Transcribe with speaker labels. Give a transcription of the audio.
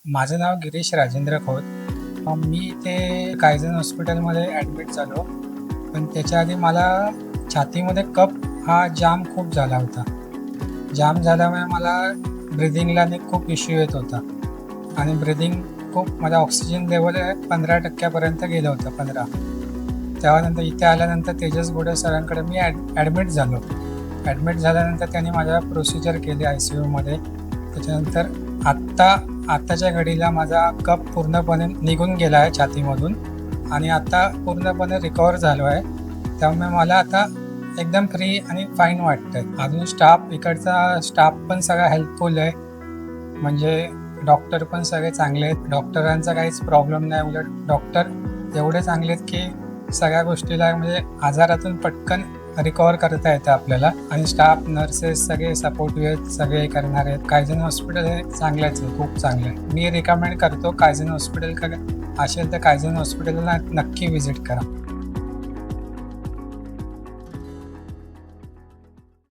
Speaker 1: माझं नाव गिरीश राजेंद्र खोत. मी ते कायझन हॉस्पिटलमध्ये ॲडमिट झालो. पण त्याच्या आधी मला छातीमध्ये कफ हा जाम खूप झाला होता. जाम झाल्यामुळे मला ब्रिदिंगला खूप इश्यू येत होता आणि ब्रिदिंग खूप माझा ऑक्सिजन लेवल 15% गेलं होतं. 15. त्यानंतर इथे आल्यानंतर तेजस गोडे सरांकडे मी ॲडमिट झालो. ॲडमिट झाल्यानंतर त्यांनी माझ्या प्रोसिजर केली ICUमध्ये. त्याच्यानंतर आत्ताच्या घडीला माझा कफ पूर्णपणे निघून गेला आहे छातीमधून आणि आता पूर्णपणे रिकवर झालो आहे. त्यामुळे मला आता एकदम फ्री आणि फाईन वाटतं आहे. अजून इकडचा स्टाफ पण सगळा हेल्पफुल आहे. म्हणजे डॉक्टर पण सगळे चांगले आहेत. डॉक्टरांचा काहीच प्रॉब्लेम नाही. उलट डॉक्टर एवढे चांगले आहेत की सगळ्या गोष्टीला म्हणजे आजारातून पटकन रिकवर करता येतं आपल्याला. आणि स्टाफ, नर्सेस सगळे सपोर्टिव्ह आहेत, सगळे करणार आहेत. कायझन हॉस्पिटल हे चांगलंच आहे, खूप चांगलं आहे. मी रिकमेंड करतो कायझन हॉस्पिटल असेल तर कायझन हॉस्पिटलला नक्की व्हिजिट करा.